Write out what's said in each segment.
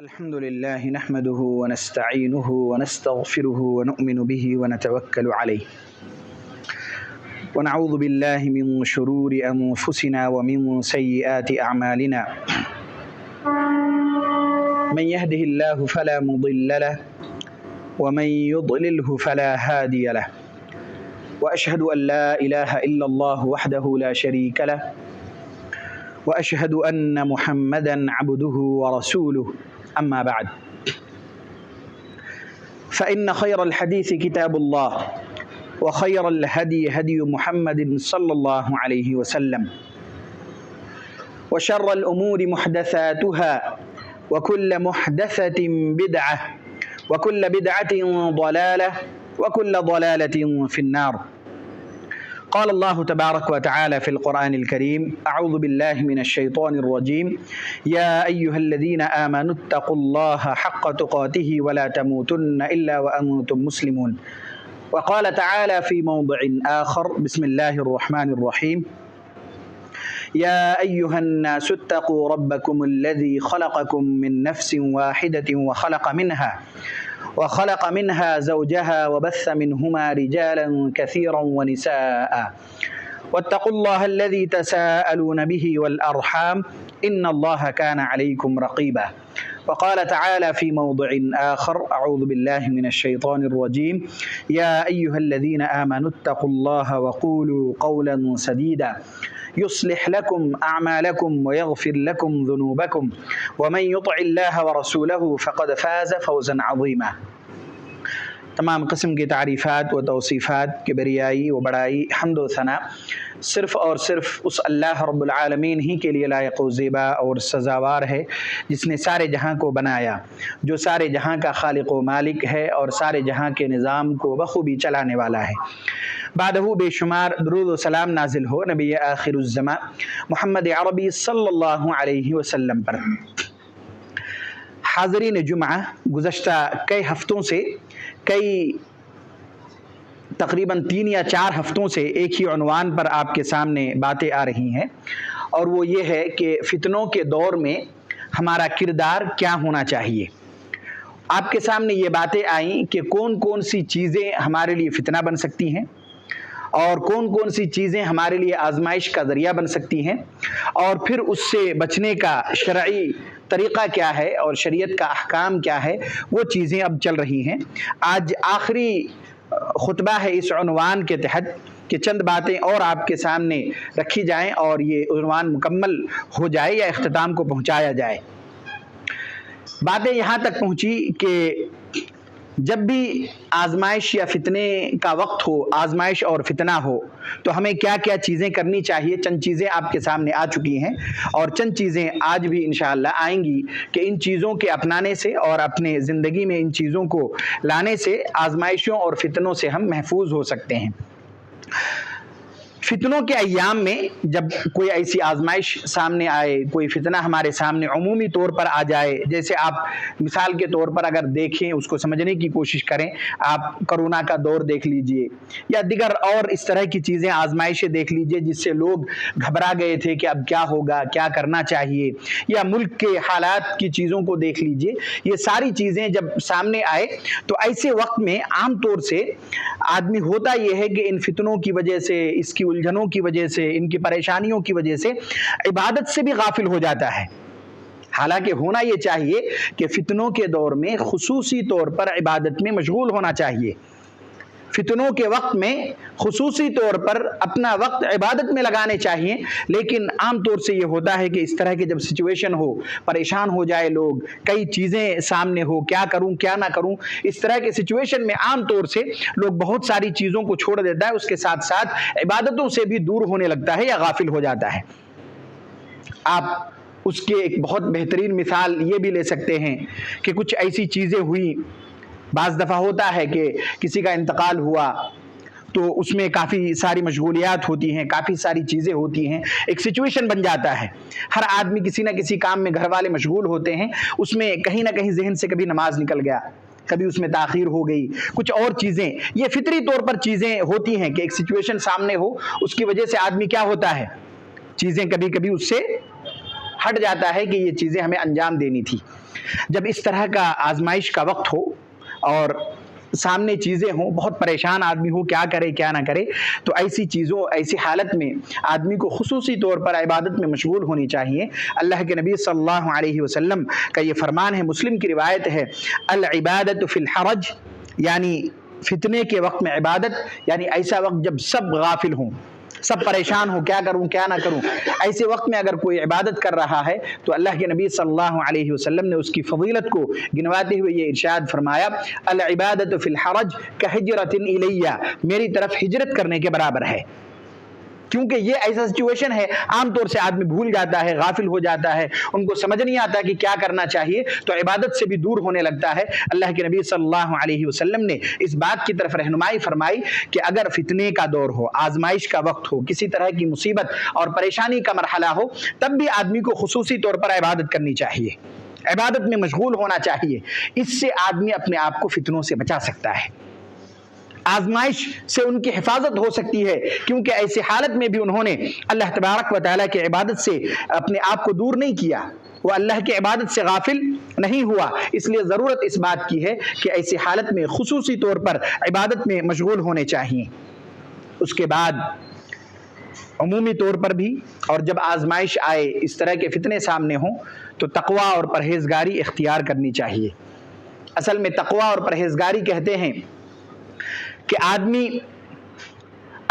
الحمد لله نحمده ونستعينه ونستغفره ونؤمن به ونتوكل عليه ونعوذ بالله من شرور أنفسنا ومن سيئات أعمالنا من يهده الله فلا مضل له ومن يضلله فلا هادي له وأشهد أن لا إله إلا الله وحده لا شريك له وأشهد أن محمدا عبده ورسوله أما بعد فإن خير الحديث كتاب الله وخير الهدي هدي محمد صلى الله عليه وسلم وشر الأمور محدثاتها وكل محدثة بدعة وكل بدعة ضلالة وكل ضلالة في النار. قال الله تبارك وتعالى في القرآن الكريم: أعوذ بالله من الشيطان الرجيم يا أيها الذين آمنوا اتقوا الله حق تقاته ولا تموتن إلا وأنتم مسلمون. وقال تعالى في موضع آخر: بسم الله الرحمن الرحيم يا أيها الناس اتقوا ربكم الذي خلقكم من نفس واحدة وخلق منها زوجها وبث منهما رجالا كثيرا ونساء واتقوا الله الذي تساءلون به والأرحام إن الله كان عليكم رقيبا. وقال تعالى في موضع آخر: أعوذ بالله من الشيطان الرجيم يا أيها الذين آمنوا اتقوا الله وقولوا قولا سديدا يصلح لكم أعمالكم ويغفر لكم ذنوبكم ومن يطع الله ورسوله فقد فاز فوزا عظيما. تمام قسم کی تعریفات و توصیفات کبریائی و بڑائی حمد و ثنا صرف اور صرف اس اللہ رب العالمین ہی کے لیے لائق و زیبا اور سزاوار ہے جس نے سارے جہاں کو بنایا، جو سارے جہاں کا خالق و مالک ہے اور سارے جہاں کے نظام کو بخوبی چلانے والا ہے۔ بعدہ بے شمار درود و سلام نازل ہو نبی آخر الزمان محمد عربی صلی اللہ علیہ وسلم پر۔ حاضرین جمعہ، گزشتہ کئی ہفتوں سے تقریباً 3 یا 4 ہفتوں سے ایک ہی عنوان پر آپ کے سامنے باتیں آ رہی ہیں، اور وہ یہ ہے کہ فتنوں کے دور میں ہمارا کردار کیا ہونا چاہیے۔ آپ کے سامنے یہ باتیں آئیں کہ کون کون سی چیزیں ہمارے لیے فتنہ بن سکتی ہیں اور کون کون سی چیزیں ہمارے لیے آزمائش کا ذریعہ بن سکتی ہیں، اور پھر اس سے بچنے کا شرعی طریقہ کیا ہے اور شریعت کا احکام کیا ہے، وہ چیزیں اب چل رہی ہیں۔ آج آخری خطبہ ہے اس عنوان کے تحت کہ چند باتیں اور آپ کے سامنے رکھی جائیں اور یہ عنوان مکمل ہو جائے یا اختتام کو پہنچایا جائے۔ باتیں یہاں تک پہنچی کہ جب بھی آزمائش یا فتنے کا وقت ہو، آزمائش اور فتنہ ہو، تو ہمیں کیا کیا چیزیں کرنی چاہیے۔ چند چیزیں آپ کے سامنے آ چکی ہیں اور چند چیزیں آج بھی انشاءاللہ آئیں گی کہ ان چیزوں کے اپنانے سے اور اپنے زندگی میں ان چیزوں کو لانے سے آزمائشوں اور فتنوں سے ہم محفوظ ہو سکتے ہیں۔ فتنوں کے ایام میں جب کوئی ایسی آزمائش سامنے آئے، کوئی فتنہ ہمارے سامنے عمومی طور پر آ جائے، جیسے آپ مثال کے طور پر اگر دیکھیں، اس کو سمجھنے کی کوشش کریں، آپ کرونا کا دور دیکھ لیجئے یا دیگر اور اس طرح کی چیزیں، آزمائشیں دیکھ لیجئے جس سے لوگ گھبرا گئے تھے کہ اب کیا ہوگا، کیا کرنا چاہیے، یا ملک کے حالات کی چیزوں کو دیکھ لیجئے۔ یہ ساری چیزیں جب سامنے آئے تو ایسے وقت میں عام طور سے آدمی ہوتا یہ ہے کہ ان فتنوں کی وجہ سے، اس کی الجھنوں کی وجہ سے، ان کی پریشانیوں کی وجہ سے عبادت سے بھی غافل ہو جاتا ہے۔ حالانکہ ہونا یہ چاہیے کہ فتنوں کے دور میں خصوصی طور پر عبادت میں مشغول ہونا چاہیے۔ فتنوں کے وقت میں خصوصی طور پر اپنا وقت عبادت میں لگانے چاہیے، لیکن عام طور سے یہ ہوتا ہے کہ اس طرح کی جب سچویشن ہو، پریشان ہو جائے لوگ، کئی چیزیں سامنے ہو، کیا کروں کیا نہ کروں، اس طرح کی سچویشن میں عام طور سے لوگ بہت ساری چیزوں کو چھوڑ دیتا ہے، اس کے ساتھ ساتھ عبادتوں سے بھی دور ہونے لگتا ہے یا غافل ہو جاتا ہے۔ آپ اس کے ایک بہت بہترین مثال یہ بھی لے سکتے ہیں کہ کچھ ایسی چیزیں ہوئی، بعض دفعہ ہوتا ہے کہ کسی کا انتقال ہوا تو اس میں کافی ساری مشغولیات ہوتی ہیں، کافی ساری چیزیں ہوتی ہیں، ایک سچویشن بن جاتا ہے۔ ہر آدمی کسی نہ کسی کام میں، گھر والے مشغول ہوتے ہیں، اس میں کہیں نہ کہیں ذہن سے کبھی نماز نکل گیا، کبھی اس میں تاخیر ہو گئی، کچھ اور چیزیں، یہ فطری طور پر چیزیں ہوتی ہیں کہ ایک سچویشن سامنے ہو، اس کی وجہ سے آدمی کیا ہوتا ہے، چیزیں کبھی کبھی اس سے ہٹ جاتا ہے کہ یہ چیزیں ہمیں انجام دینی تھی۔ جب اس طرح کا آزمائش کا وقت ہو اور سامنے چیزیں ہوں، بہت پریشان آدمی ہو کیا کرے کیا نہ کرے، تو ایسی حالت میں آدمی کو خصوصی طور پر عبادت میں مشغول ہونی چاہیے۔ اللہ کے نبی صلی اللہ علیہ وسلم کا یہ فرمان ہے، مسلم کی روایت ہے، العبادت فی الحرج، یعنی فتنے کے وقت میں عبادت، یعنی ایسا وقت جب سب غافل ہوں، سب پریشان ہو کیا کروں کیا نہ کروں، ایسے وقت میں اگر کوئی عبادت کر رہا ہے تو اللہ کے نبی صلی اللہ علیہ وسلم نے اس کی فضیلت کو گنواتے ہوئے یہ ارشاد فرمایا، العبادت فی الحرج کہجرۃ الیہ، میری طرف ہجرت کرنے کے برابر ہے۔ کیونکہ یہ ایسا سچویشن ہے، عام طور سے آدمی بھول جاتا ہے، غافل ہو جاتا ہے، ان کو سمجھ نہیں آتا کہ کیا کرنا چاہیے، تو عبادت سے بھی دور ہونے لگتا ہے۔ اللہ کے نبی صلی اللہ علیہ وسلم نے اس بات کی طرف رہنمائی فرمائی کہ اگر فتنے کا دور ہو، آزمائش کا وقت ہو، کسی طرح کی مصیبت اور پریشانی کا مرحلہ ہو، تب بھی آدمی کو خصوصی طور پر عبادت کرنی چاہیے، عبادت میں مشغول ہونا چاہیے۔ اس سے آدمی اپنے آپ کو فتنوں سے بچا سکتا ہے، آزمائش سے ان کی حفاظت ہو سکتی ہے، کیونکہ ایسی حالت میں بھی انہوں نے اللہ تبارک و تعالیٰ کی عبادت سے اپنے آپ کو دور نہیں کیا، وہ اللہ کی عبادت سے غافل نہیں ہوا۔ اس لیے ضرورت اس بات کی ہے کہ ایسی حالت میں خصوصی طور پر عبادت میں مشغول ہونے چاہیے۔ اس کے بعد عمومی طور پر بھی، اور جب آزمائش آئے، اس طرح کے فتنے سامنے ہوں، تو تقوی اور پرہیزگاری اختیار کرنی چاہیے۔ اصل میں تقوی اور پرہیزگاری کہتے ہیں کہ آدمی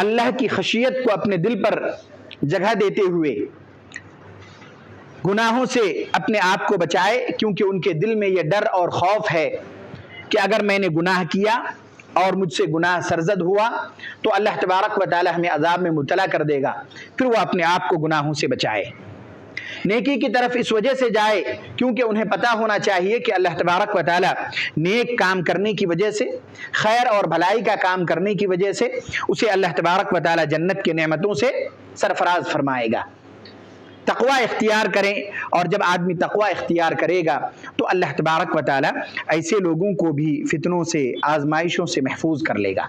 اللہ کی خشیت کو اپنے دل پر جگہ دیتے ہوئے گناہوں سے اپنے آپ کو بچائے، کیونکہ ان کے دل میں یہ ڈر اور خوف ہے کہ اگر میں نے گناہ کیا اور مجھ سے گناہ سرزد ہوا تو اللہ تبارک و تعالی ہمیں عذاب میں مبتلا کر دے گا، پھر وہ اپنے آپ کو گناہوں سے بچائے، نیکی کی طرف اس وجہ سے جائے کیونکہ انہیں پتہ ہونا چاہیے کہ اللہ تبارک و تعالی نیک کام کرنے کی وجہ سے، خیر اور بھلائی کا کام کرنے کی وجہ سے اسے اللہ تبارک و تعالی جنت کے نعمتوں سے سرفراز فرمائے گا۔ تقوی اختیار کریں، اور جب آدمی تقوی اختیار کرے گا تو اللہ تبارک و تعالی ایسے لوگوں کو بھی فتنوں سے، آزمائشوں سے محفوظ کر لے گا۔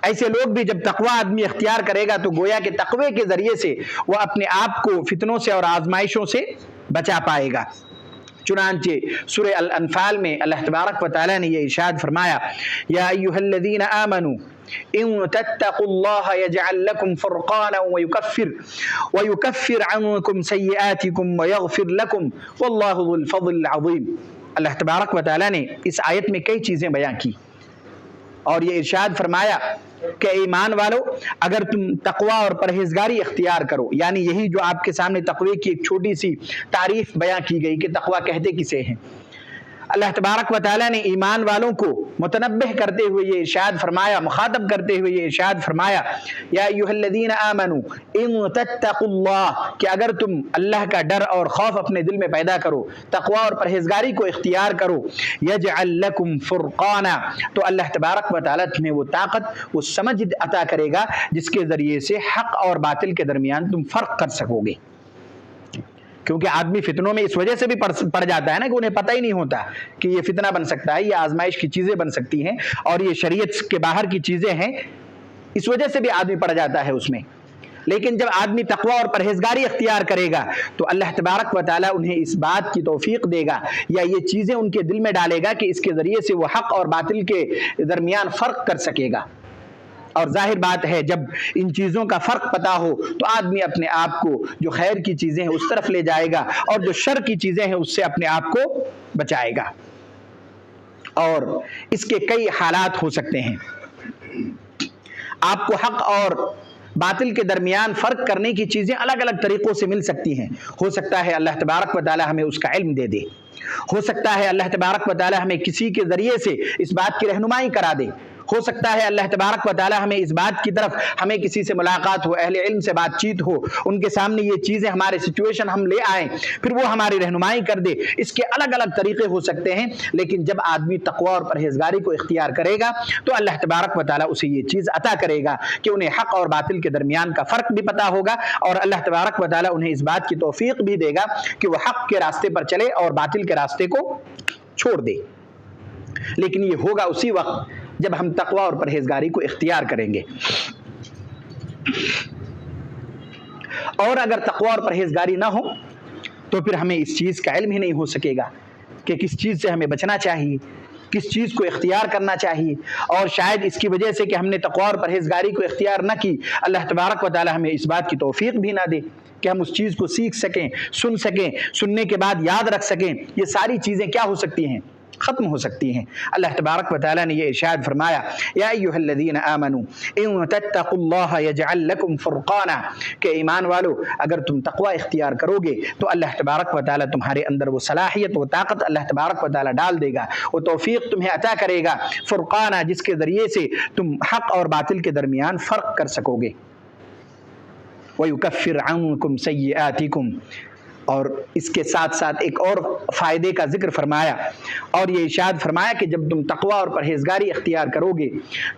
ایسے لوگ بھی جب تقوی آدمی اختیار کرے گا تو گویا کہ تقوی کے ذریعے سے وہ اپنے آپ کو فتنوں سے اور آزمائشوں سے بچا پائے گا۔ چنانچہ سورہ الانفال میں اللہ تبارک و تعالی نے یہ ارشاد فرمایا، یا ایھا الذین آمنوا ان تتقوا اللہ یجعل لکم فرقانا ویکفر عنکم سیئاتکم ویغفر لکم واللہ ذو الفضل العظیم۔ اللہ تبارک و تعالی نے اس آیت میں کئی چیزیں بیان کی اور یہ ارشاد فرمایا کہ ایمان والو، اگر تم تقوی اور پرہیزگاری اختیار کرو، یعنی یہی جو آپ کے سامنے تقوی کی ایک چھوٹی سی تعریف بیان کی گئی کہ تقوی کہتے کسے ہیں، اللہ تبارک و تعالی نے ایمان والوں کو متنبہ کرتے ہوئے یہ ارشاد فرمایا، مخاطب کرتے ہوئے یہ ارشاد فرمایا، یا ایھا الذین آمنوا ان تتقوا اللہ، کہ اگر تم اللہ کا ڈر اور خوف اپنے دل میں پیدا کرو، تقوی اور پرہیزگاری کو اختیار کرو، یجعل لکم فرقانا، تو اللہ تبارک و تعالی تمہیں وہ طاقت، وہ سمجھ عطا کرے گا جس کے ذریعے سے حق اور باطل کے درمیان تم فرق کر سکو گے۔ کیونکہ آدمی فتنوں میں اس وجہ سے بھی پڑ جاتا ہے نا کہ انہیں پتہ ہی نہیں ہوتا کہ یہ فتنہ بن سکتا ہے، یہ آزمائش کی چیزیں بن سکتی ہیں اور یہ شریعت کے باہر کی چیزیں ہیں، اس وجہ سے بھی آدمی پڑ جاتا ہے اس میں۔ لیکن جب آدمی تقوی اور پرہیزگاری اختیار کرے گا تو اللہ تبارک و تعالی انہیں اس بات کی توفیق دے گا یا یہ چیزیں ان کے دل میں ڈالے گا کہ اس کے ذریعے سے وہ حق اور باطل کے درمیان فرق کر سکے گا۔ اور ظاہر بات ہے جب ان چیزوں کا فرق پتہ ہو تو آدمی اپنے آپ کو جو خیر کی چیزیں ہیں اس طرف لے جائے گا اور جو شر کی چیزیں ہیں اس سے اپنے آپ کو بچائے گا۔ اور اس کے کئی حالات ہو سکتے ہیں، آپ کو حق اور باطل کے درمیان فرق کرنے کی چیزیں الگ الگ طریقوں سے مل سکتی ہیں۔ ہو سکتا ہے اللہ تبارک و تعالی ہمیں اس کا علم دے دے، ہو سکتا ہے اللہ تبارک و تعالی ہمیں کسی کے ذریعے سے اس بات کی رہنمائی کرا دے، ہو سکتا ہے اللہ تبارک و تعالی ہمیں اس بات کی طرف، ہمیں کسی سے ملاقات ہو، اہل علم سے بات چیت ہو، ان کے سامنے یہ چیزیں ہمارے سچویشن ہم لے آئیں، پھر وہ ہماری رہنمائی کر دے۔ اس کے الگ الگ طریقے ہو سکتے ہیں، لیکن جب آدمی تقوی اور پرہیزگاری کو اختیار کرے گا تو اللہ تبارک و تعالی اسے یہ چیز عطا کرے گا کہ انہیں حق اور باطل کے درمیان کا فرق بھی پتہ ہوگا، اور اللہ تبارک و تعالی انہیں اس بات کی توفیق بھی دے گا کہ وہ حق کے راستے پر چلے اور باطل کے راستے کو چھوڑ دے۔ لیکن یہ ہوگا اسی وقت جب ہم تقوی اور پرہیزگاری کو اختیار کریں گے، اور اگر تقوی اور پرہیزگاری نہ ہو تو پھر ہمیں اس چیز کا علم ہی نہیں ہو سکے گا کہ کس چیز سے ہمیں بچنا چاہیے، کس چیز کو اختیار کرنا چاہیے، اور شاید اس کی وجہ سے کہ ہم نے تقوی اور پرہیزگاری کو اختیار نہ کی، اللہ تبارک و تعالی ہمیں اس بات کی توفیق بھی نہ دے کہ ہم اس چیز کو سیکھ سکیں، سن سکیں، سننے کے بعد یاد رکھ سکیں۔ یہ ساری چیزیں کیا ہو سکتی ہیں؟ ختم ہو سکتی ہیں۔ اللہ تبارک و تعالی نے یہ ارشاد فرمایا، یا ایھا الذین آمنوا ان تتقوا اللہ یجعل لکم فرقانا، کہ ایمان والو اگر تم تقوی اختیار کرو گے تو اللہ تبارک و تعالی تمہارے اندر وہ صلاحیت، وہ طاقت اللہ تبارک و تعالی ڈال دے گا، وہ توفیق تمہیں عطا کرے گا، فرقانا، جس کے ذریعے سے تم حق اور باطل کے درمیان فرق کر سکو گے۔ وَيُكَفِّرْ عَنْكُمْ سَيِّئَاتِكُمْ، اور اس کے ساتھ ساتھ ایک اور فائدے کا ذکر فرمایا، اور یہ ارشاد فرمایا کہ جب تم تقوی اور پرہیزگاری اختیار کرو گے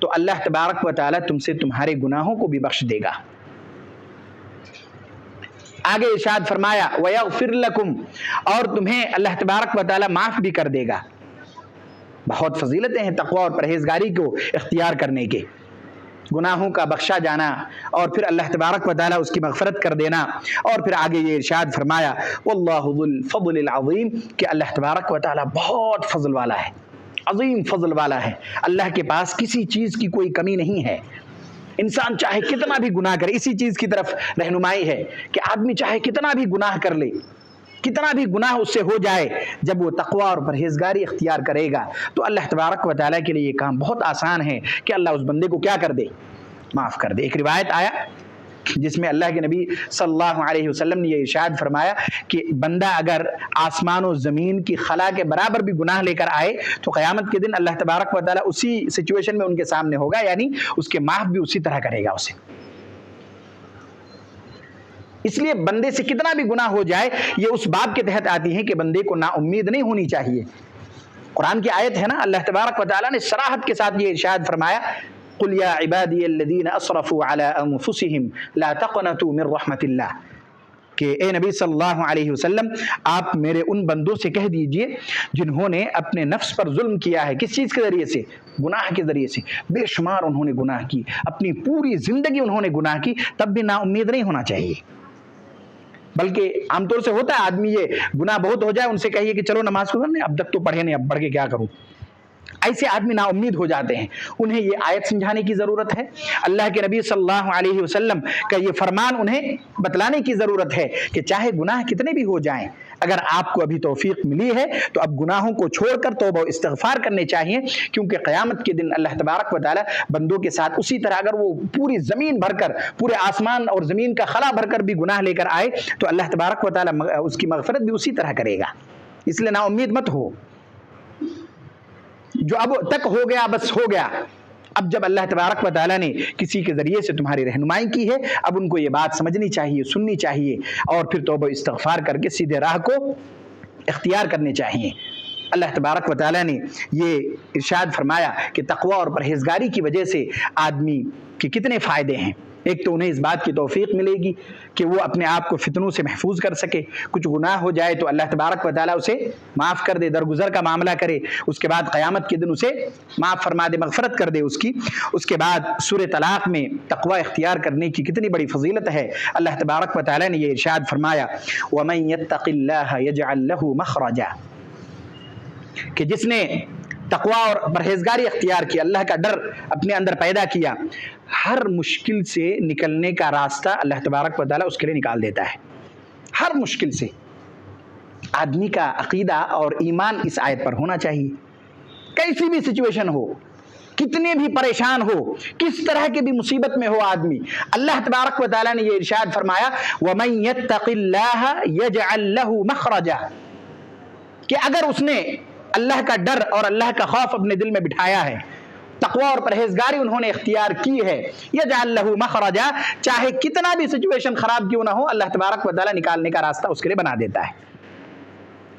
تو اللہ تبارک و تعالی تم سے تمہارے گناہوں کو بھی بخش دے گا۔ آگے ارشاد فرمایا وَيَغْفِرْ لَكُمْ، اور تمہیں اللہ تبارک و تعالی معاف بھی کر دے گا۔ بہت فضیلتیں ہیں تقوی اور پرہیزگاری کو اختیار کرنے کے، گناہوں کا بخشا جانا، اور پھر اللہ تبارک و تعالی اس کی مغفرت کر دینا، اور پھر آگے یہ ارشاد فرمایا واللہ ذو الفضل العظیم، کہ اللہ تبارک و تعالی بہت فضل والا ہے، عظیم فضل والا ہے۔ اللہ کے پاس کسی چیز کی کوئی کمی نہیں ہے۔ انسان چاہے کتنا بھی گناہ کرے، اسی چیز کی طرف رہنمائی ہے کہ آدمی چاہے کتنا بھی گناہ کر لے، کتنا بھی گناہ اس سے ہو جائے، جب وہ تقوی اور پرہیزگاری اختیار کرے گا تو اللہ تبارک و تعالیٰ کے لیے یہ کام بہت آسان ہے کہ اللہ اس بندے کو کیا کر دے؟ معاف کر دے۔ ایک روایت آیا جس میں اللہ کے نبی صلی اللہ علیہ وسلم نے یہ ارشاد فرمایا کہ بندہ اگر آسمان و زمین کی خلا کے برابر بھی گناہ لے کر آئے تو قیامت کے دن اللہ تبارک و تعالیٰ اسی سچویشن میں ان کے سامنے ہوگا، یعنی اس کے معاف بھی اسی طرح کرے گا اسے۔ اس لیے بندے سے کتنا بھی گناہ ہو جائے، یہ اس باب کے تحت آتی ہے کہ بندے کو نا امید نہیں ہونی چاہیے۔ قرآن کی آیت ہے نا، اللہ تبارک و تعالیٰ نے صراحت کے ساتھ یہ ارشاد فرمایا قُلْ يَا عِبَادِيَ الَّذِينَ أَسْرَفُوا عَلَىٰ أَنفُسِهِمْ لَا تَقْنَطُوا مِن رَحْمَةِ اللَّهِ، کہ اے نبی صلی اللہ علیہ وسلم آپ میرے ان بندوں سے کہہ دیجئے جنہوں نے اپنے نفس پر ظلم کیا ہے، کس چیز کے ذریعے سے؟ گناہ کے ذریعے سے، بے شمار انہوں نے گناہ کی، اپنی پوری زندگی انہوں نے گناہ کی، تب بھی نا امید نہیں ہونا چاہیے۔ بلکہ عام طور سے ہوتا ہے آدمی یہ گناہ بہت ہو جائے ان سے کہیے کہ چلو نماز کو نہیں، اب تک تو پڑھے نہیں، اب پڑھ کے کیا کروں، ایسے آدمی نا امید ہو جاتے ہیں۔ انہیں یہ آیت سمجھانے کی ضرورت ہے، اللہ کے نبی صلی اللہ علیہ وسلم کا یہ فرمان انہیں بتلانے کی ضرورت ہے کہ چاہے گناہ کتنے بھی ہو جائیں، اگر آپ کو ابھی توفیق ملی ہے تو اب گناہوں کو چھوڑ کر توبہ و استغفار کرنے چاہیے، کیونکہ قیامت کے دن اللہ تبارک و تعالی بندوں کے ساتھ اسی طرح اگر وہ پوری زمین بھر کر، پورے آسمان اور زمین کا خلا بھر کر بھی گناہ لے کر آئے تو اللہ تبارک و تعالی اس کی مغفرت بھی اسی طرح کرے گا۔ اس لیے نا امید مت ہو، جو اب تک ہو گیا بس ہو گیا۔ اب جب اللہ تبارک و تعالیٰ نے کسی کے ذریعے سے تمہاری رہنمائی کی ہے، اب ان کو یہ بات سمجھنی چاہیے، سننی چاہیے، اور پھر توبہ استغفار کر کے سیدھے راہ کو اختیار کرنے چاہیے۔ اللہ تبارک و تعالیٰ نے یہ ارشاد فرمایا کہ تقوی اور پرہیزگاری کی وجہ سے آدمی کے کتنے فائدے ہیں۔ ایک تو انہیں اس بات کی توفیق ملے گی کہ وہ اپنے آپ کو فتنوں سے محفوظ کر سکے، کچھ گناہ ہو جائے تو اللہ تبارک و تعالیٰ اسے معاف کر دے، درگزر کا معاملہ کرے، اس کے بعد قیامت کے دن اسے معاف فرما دے، مغفرت کر دے اس کی۔ اس کے بعد سورہ طلاق میں تقوی اختیار کرنے کی کتنی بڑی فضیلت ہے، اللہ تبارک و تعالیٰ نے یہ ارشاد فرمایا وَمَن يَتَّقِ اللَّهَ يَجْعَل لَّهُ مَخْرَجًا، کہ جس نے تقوی اور پرہیزگاری اختیار کی، اللہ کا ڈر اپنے اندر پیدا کیا، ہر مشکل سے نکلنے کا راستہ اللہ تبارک و تعالیٰ اس کے لیے نکال دیتا ہے۔ ہر مشکل سے آدمی کا عقیدہ اور ایمان اس آیت پر ہونا چاہیے، کیسی بھی سچویشن ہو، کتنے بھی پریشان ہو، کس طرح کی بھی مصیبت میں ہو آدمی، اللہ تبارک و تعالیٰ نے یہ ارشاد فرمایا وَمَن يَتَّقِ اللَّهَ يَجْعَل لَّهُ مَخْرَجًا، کہ اگر اس نے اللہ کا ڈر اور اللہ کا خوف اپنے دل میں بٹھایا ہے، تقوی اور پرہیزگاری انہوں نے اختیار کی ہے، یجعل لہ مخرجا، چاہے کتنا بھی سچویشن خراب کیوں نہ ہو اللہ تبارک و تعالیٰ نکالنے کا راستہ اس کے لیے بنا دیتا ہے۔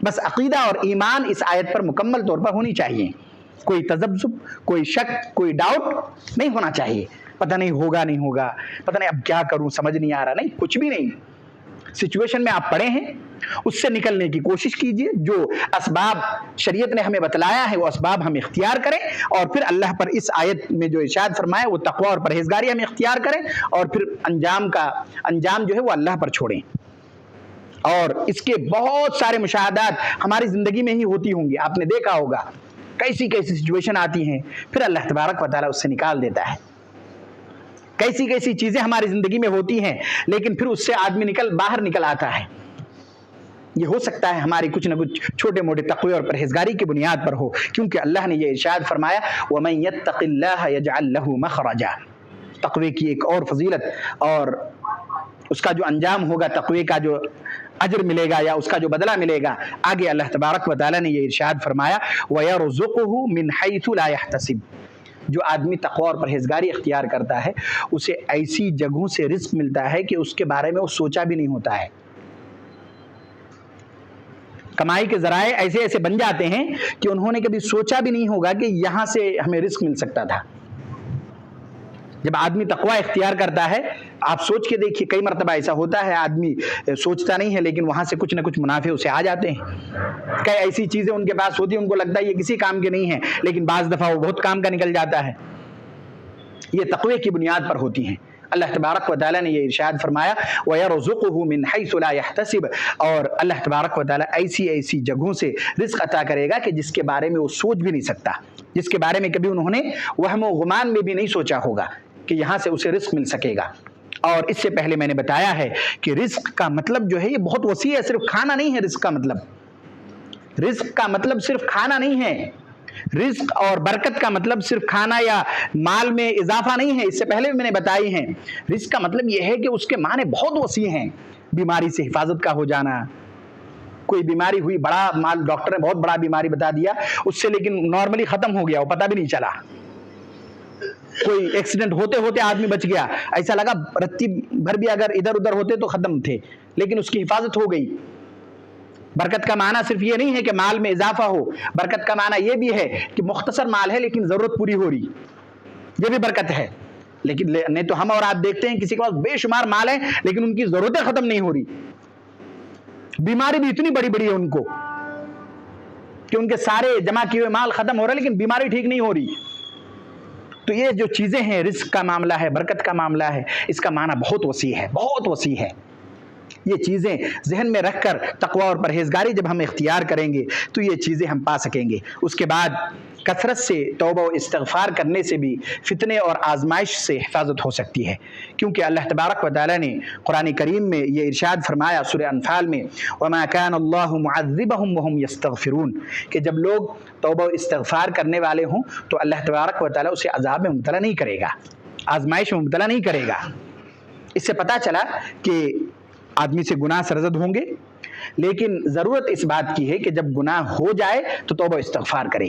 بس عقیدہ اور ایمان اس آیت پر مکمل طور پر ہونی چاہیے، کوئی تذبذب، کوئی شک، کوئی ڈاؤٹ نہیں ہونا چاہیے، پتہ نہیں ہوگا نہیں ہوگا، پتہ نہیں اب کیا کروں، سمجھ نہیں آ رہا، نہیں، کچھ بھی نہیں۔ سچویشن میں آپ پڑے ہیں، اس سے نکلنے کی کوشش کیجئے، جو اسباب شریعت نے ہمیں بتلایا ہے وہ اسباب ہم اختیار کریں، اور پھر اللہ پر اس آیت میں جو ارشاد فرمایا وہ تقوی اور پرہیزگاری ہم اختیار کریں، اور پھر انجام جو ہے وہ اللہ پر چھوڑیں، اور اس کے بہت سارے مشاہدات ہماری زندگی میں ہی ہوتی ہوں گی. آپ نے دیکھا ہوگا کیسی کیسی سچویشن آتی ہیں، پھر اللہ تبارک و تعالیٰ اس سے نکال دیتا ہے. کیسی کیسی چیزیں ہماری زندگی میں ہوتی ہیں لیکن پھر اس سے آدمی باہر نکل آتا ہے. یہ ہو سکتا ہے ہماری کچھ نہ کچھ چھوٹے موٹے تقوی اور پرہیزگاری کی بنیاد پر ہو، کیونکہ اللہ نے یہ ارشاد فرمایا وَمَن يَتَّقِ اللَّهَ يَجْعَل لَّهُ مَخْرَجًا. تقوی کی ایک اور فضیلت اور اس کا جو انجام ہوگا، تقوی کا جو اجر ملے گا یا اس کا جو بدلہ ملے گا، آگے اللہ تبارک و تعالیٰ نے یہ ارشاد فرمایا وَيَرْزُقُهُ مِنْ حَيْثُ لَا يَحْتَسِبُ. جو آدمی تقوی اور پرہیزگاری اختیار کرتا ہے اسے ایسی جگہوں سے رزق ملتا ہے کہ اس کے بارے میں وہ سوچا بھی نہیں ہوتا ہے. کمائی کے ذرائع ایسے ایسے بن جاتے ہیں کہ انہوں نے کبھی سوچا بھی نہیں ہوگا کہ یہاں سے ہمیں رزق مل سکتا تھا. جب آدمی تقوی اختیار کرتا ہے، آپ سوچ کے دیکھیے کئی مرتبہ ایسا ہوتا ہے آدمی سوچتا نہیں ہے لیکن وہاں سے کچھ نہ کچھ منافع اسے آ جاتے ہیں. کئی ایسی چیزیں ان کے پاس ہوتی ہیں ان کو لگتا ہے یہ کسی کام کے نہیں ہیں، لیکن بعض دفعہ وہ بہت کام کا نکل جاتا ہے. یہ تقوی کی بنیاد پر ہوتی ہیں. اللہ تبارک و تعالیٰ نے یہ ارشاد فرمایا وَيَرْزُقُهُ مِنْ حَيْثُ لَا يَحْتَسِبُ. اور اللہ تبارک و تعالیٰ ایسی ایسی جگہوں سے رزق عطا کرے گا کہ جس کے بارے میں وہ سوچ بھی نہیں سکتا، جس کے بارے میں کبھی انہوں نے وہم و گمان میں بھی نہیں سوچا ہوگا کہ یہاں سے اسے رزق مل سکے گا. اور اس سے پہلے میں نے بتایا ہے کہ رزق کا مطلب جو ہے یہ بہت وسیع ہے. صرف کھانا نہیں ہے رزق کا مطلب. رزق کا مطلب صرف کھانا نہیں ہے. رزق اور برکت کا مطلب صرف کھانا یا مال میں اضافہ نہیں ہے. اس سے پہلے بھی میں نے بتائی ہیں. رزق کا مطلب یہ ہے کہ اس کے معنی بہت وسیع ہیں. بیماری سے حفاظت کا ہو جانا، کوئی بیماری ہوئی، بڑا مال ڈاکٹر نے بہت بڑا بیماری بتا دیا اس سے لیکن نارملی ختم ہو گیا، وہ پتہ بھی نہیں چلا. کوئی ایکسیڈنٹ ہوتے ہوتے آدمی بچ گیا، ایسا لگا رتی بھر بھی اگر ادھر ادھر ہوتے تو ختم تھے، لیکن اس کی حفاظت ہو گئی. برکت کا معنی صرف یہ نہیں ہے کہ مال میں اضافہ ہو، برکت کا معنی یہ بھی ہے کہ مختصر مال ہے لیکن ضرورت پوری ہو رہی، یہ بھی برکت ہے. لیکن نہیں تو ہم اور آپ دیکھتے ہیں کسی کے پاس بے شمار مال ہے لیکن ان کی ضرورتیں ختم نہیں ہو رہی. بیماری بھی اتنی بڑی بڑی ہے ان کو کہ ان کے سارے جمع کیے ہوئے مال ختم ہو رہے لیکن بیماری ٹھیک نہیں ہو رہی. تو یہ جو چیزیں ہیں، رزق کا معاملہ ہے، برکت کا معاملہ ہے، اس کا معنی بہت وسیع ہے، بہت وسیع ہے. یہ چیزیں ذہن میں رکھ کر تقوی اور پرہیزگاری جب ہم اختیار کریں گے تو یہ چیزیں ہم پا سکیں گے. اس کے بعد کثرت سے توبہ و استغفار کرنے سے بھی فتنے اور آزمائش سے حفاظت ہو سکتی ہے، کیونکہ اللہ تبارک و تعالیٰ نے قرآن کریم میں یہ ارشاد فرمایا سورہ انفال میں وَمَا كَانَ اللَّهُ مُعَذِّبَهُمْ وَهُمْ يَسْتَغْفِرُونَ کہ جب لوگ توبہ و استغفار کرنے والے ہوں تو اللہ تبارک و تعالیٰ اسے عذاب میں مبتلا نہیں کرے گا، آزمائش میں مبتلا نہیں کرے گا. اس سے پتہ چلا کہ آدمی سے گناہ سرزد ہوں گے، لیکن ضرورت اس بات کی ہے کہ جب گناہ ہو جائے تو توبہ استغفار کرے.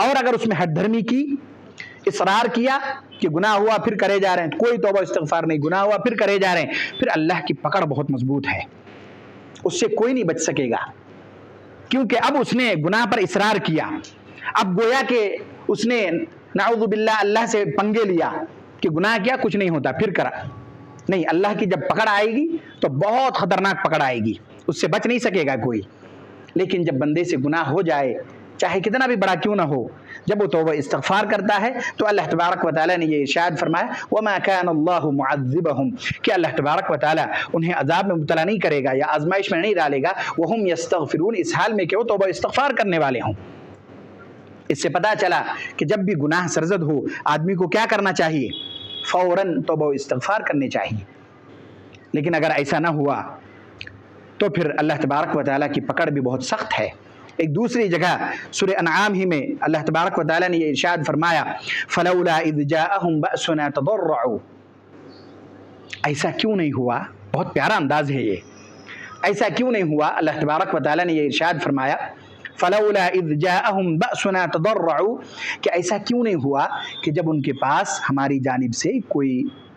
اور اگر اس میں ہٹ دھرمی کی، اصرار کیا کہ گناہ ہوا پھر کرے جا رہے ہیں، کوئی توبہ استغفار نہیں، گناہ ہوا پھر کرے جا رہے ہیں، پھر اللہ کی پکڑ بہت مضبوط ہے، اس سے کوئی نہیں بچ سکے گا. کیونکہ اب اس نے گناہ پر اصرار کیا، اب گویا کہ اس نے نعوذ باللہ اللہ سے پنگے لیا کہ گناہ کیا کچھ نہیں ہوتا پھر کرا. نہیں، اللہ کی جب پکڑ آئے گی تو بہت خطرناک پکڑ آئے گی، اس سے بچ نہیں سکے گا کوئی. لیکن جب بندے سے گناہ ہو جائے چاہے کتنا بھی بڑا کیوں نہ ہو، جب وہ توبہ استغفار کرتا ہے تو اللہ تبارک و تعالیٰ نے یہ ارشاد فرمایا وَمَا كَانَ اللَّهُ مُعَذِّبَهُمْ کہ اللہ تبارک و تعالیٰ انہیں عذاب میں مبتلا نہیں کرے گا یا آزمائش میں نہیں ڈالے گا وَهُمْ يَسْتَغْفِرُونَ اس حال میں کہ وہ توبہ استغفار کرنے والے ہوں. اس سے پتہ چلا کہ جب بھی گناہ سرزد ہو آدمی کو کیا کرنا چاہیے، فوراً توبہ استغفار کرنے چاہیے. لیکن اگر ایسا نہ ہوا تو پھر اللہ تبارک و تعالیٰ کی پکڑ بھی بہت سخت ہے. ایک دوسری جگہ سورہ انعام ہی میں اللہ تبارک و تعالیٰ نے یہ ارشاد فرمایا فَلَوْلَا إِذْ جَاءَهُمْ بَأْسُنَا تَضَرَّعُوا. ایسا کیوں نہیں ہوا، بہت پیارا انداز ہے یہ. ایسا کیوں نہیں ہوا، اللہ تبارک و تعالیٰ نے یہ ارشاد فرمایا فَلَوْلَا إِذْ جَاءَهُمْ بَأْسُنَا تَضَرَّعُوا کہ ایسا کیوں نہیں ہوا کہ جب ان کے پاس ہماری جانب سے کوئی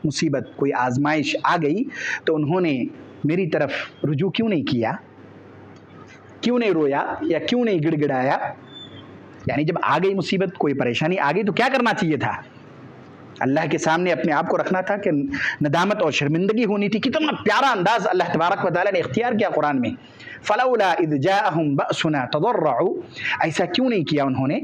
مصیبت، کوئی آزمائش آ گئی تو انہوں نے میری طرف رجوع کیوں نہیں کیا، کیوں نہیں رویا یا کیوں نہیں گڑ گڑایا. یعنی جب آ گئی مصیبت، کوئی پریشانی آ گئی تو کیا کرنا چاہیے تھا، اللہ کے سامنے اپنے آپ کو رکھنا تھا کہ ندامت اور شرمندگی ہونی تھی. کتنا پیارا انداز اللہ تبارک و تعالیٰ نے اختیار کیا قرآن میں فَلَوْلَا إِذْ جَاءَهُمْ بَأْسُنَا تَضَرَّعُوا. ایسا کیوں نہیں کیا انہوں نے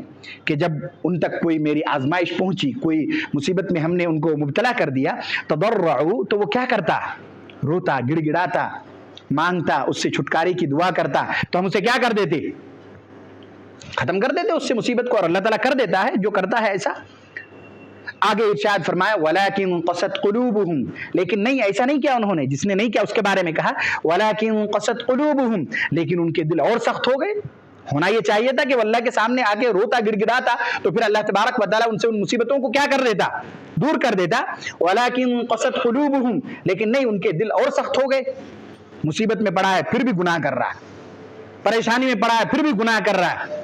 کہ جب ان تک کوئی میری آزمائش پہنچی، کوئی مصیبت میں ہم نے ان کو مبتلا کر دیا، تضرعوا تو وہ کیا کرتا، روتا گڑ گڑاتا مانگتا, اس سے چھٹکارے کی دعا کرتا, تو ہم اسے کیا کر دیتے؟ ختم کر دیتے اس سے مصیبت کو, اور اللہ تعالیٰ کر دیتا ہے جو کرتا ہے ایسا. آگے ارشاد فرمایا وَلَكِنْ قَسَتْ قُلُوبُهُمْ, لیکن نہیں, ایسا نہیں کیا انہوں نے, جس نے نہیں کیا اس کے بارے میں کہا وَلَكِنْ قَسَتْ قُلُوبُهُمْ, لیکن ان کے دل اور سخت ہو گئے. ہونا یہ چاہیے تھا کہ وہ اللہ کے سامنے آ کے روتا گڑ گڑاتا, تو پھر اللہ تبارک و تعالیٰ ان سے ان مصیبتوں کو کیا کر دیتا؟ دور کر دیتا. وَلَكِنْ قَسَتْ قُلُوبُهُمْ, لیکن نہیں, ان کے دل اور سخت ہو گئے. مصیبت میں پڑا ہے پھر بھی گناہ کر رہا ہے, پریشانی میں پڑا ہے پھر بھی گناہ کر رہا ہے.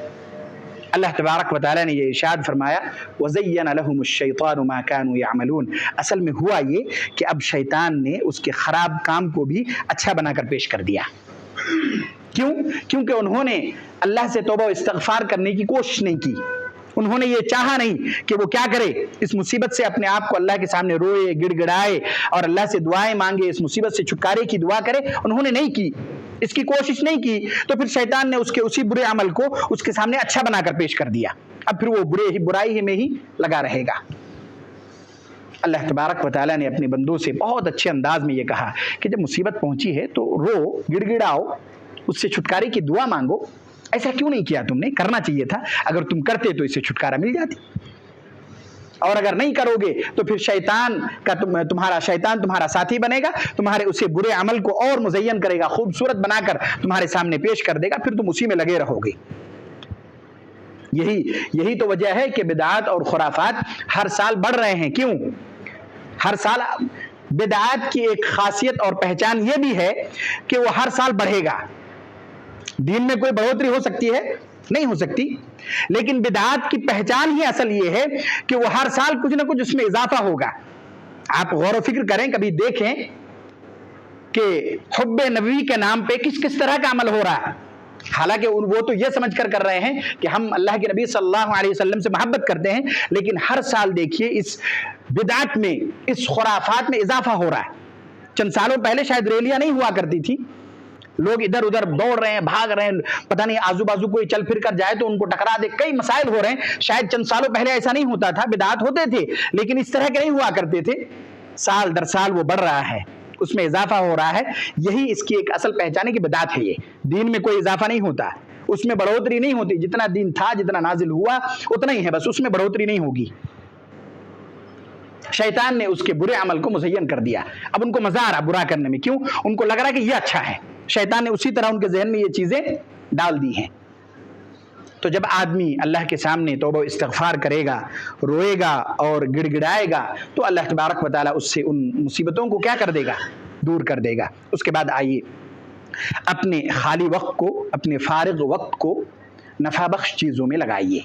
اللہ تبارک و تعالیٰ نے یہ ارشاد فرمایا وَزَيَّنَ لَهُمُ الشَّيْطَانُ مَا كَانُوا يَعْمَلُونَ, اصل میں ہوا یہ کہ اب شیطان نے اس کے خراب کام کو بھی اچھا بنا کر پیش کر دیا. کیوں؟ کیونکہ انہوں نے اللہ سے توبہ و استغفار کرنے کی کوشش نہیں کی. انہوں نے یہ چاہا نہیں کہ وہ کیا کرے, اس مصیبت سے اپنے آپ کو اللہ کے سامنے روئے گڑ گڑائے اور اللہ سے دعائیں مانگے, اس مصیبت سے چھٹکارے کی دعا کرے. انہوں نے نہیں کی, اس کی کوشش نہیں کی, تو پھر شیطان نے اس کے اسی برے عمل کو اس کے سامنے اچھا بنا کر پیش کر دیا. اب پھر وہ برائی میں ہی لگا رہے گا. اللہ تبارک و تعالیٰ نے اپنے بندوں سے بہت اچھے انداز میں یہ کہا کہ جب مصیبت پہنچی ہے تو رو گڑ گڑاؤ, اس سے چھٹکارے کی دعا مانگو. ایسا کیوں نہیں کیا تم نے؟ کرنا چاہیے تھا. اگر تم کرتے تو اس سے چھٹکارا مل جاتی, اور اگر نہیں کرو گے تو پھر شیطان تمہارا ساتھی بنے گا, تمہارے اسے برے عمل کو اور مزین کرے گا, خوبصورت بنا کر تمہارے سامنے پیش کر دے گا, پھر تم اسی میں لگے رہو گے. یہی تو وجہ ہے کہ بدعات اور خرافات ہر سال بڑھ رہے ہیں. کیوں؟ ہر سال بدعات کی ایک خاصیت اور پہچان یہ بھی ہے کہ وہ ہر سال بڑھے گا. دین میں کوئی بڑھوتری ہو سکتی ہے؟ نہیں ہو سکتی, لیکن بدعات کی پہچان ہی اصل یہ ہے کہ وہ ہر سال کچھ نہ کچھ اس میں اضافہ ہوگا. آپ غور و فکر کریں, کبھی دیکھیں کہ حب نبوی کے نام پہ کس کس طرح کا عمل ہو رہا ہے. حالانکہ وہ تو یہ سمجھ کر رہے ہیں کہ ہم اللہ کے نبی صلی اللہ علیہ وسلم سے محبت کرتے ہیں, لیکن ہر سال دیکھیے اس بدعات میں, اس خرافات میں اضافہ ہو رہا ہے. چند سالوں پہلے شاید ریلیاں نہیں ہوا کرتی تھی, لوگ ادھر ادھر دوڑ رہے ہیں, بھاگ رہے ہیں, پتہ نہیں آزو بازو کوئی چل پھر کر جائے تو ان کو ٹکرا دے, کئی مسائل ہو رہے ہیں. شاید چند سالوں پہلے ایسا نہیں ہوتا تھا, بدعات ہوتے تھے لیکن اس طرح کے نہیں ہوا کرتے تھے. سال در سال وہ بڑھ رہا ہے, اس میں اضافہ ہو رہا ہے. یہی اس کی ایک اصل پہچان ہے کہ بدعت ہے. یہ دین میں کوئی اضافہ نہیں ہوتا, اس میں بڑھوتری نہیں ہوتی. جتنا دین تھا, جتنا نازل ہوا اتنا ہی ہے, بس اس میں بڑھوتری نہیں ہوگی. شیطان نے اس کے برے عمل کو مزین کر دیا. اب ان کو مزہ آ رہا برا کرنے میں. کیوں؟ ان کو لگ رہا ہے کہ یہ اچھا ہے. شیطان نے اسی طرح ان کے ذہن میں یہ چیزیں ڈال دی ہیں. تو جب آدمی اللہ کے سامنے توبہ و استغفار کرے گا, روئے گا اور گڑ گڑائے گا, تو اللہ تبارک و تعالیٰ اس سے ان مصیبتوں کو کیا کر دے گا؟ دور کر دے گا. اس کے بعد آئیے اپنے خالی وقت کو, اپنے فارغ وقت کو نفع بخش چیزوں میں لگائیے.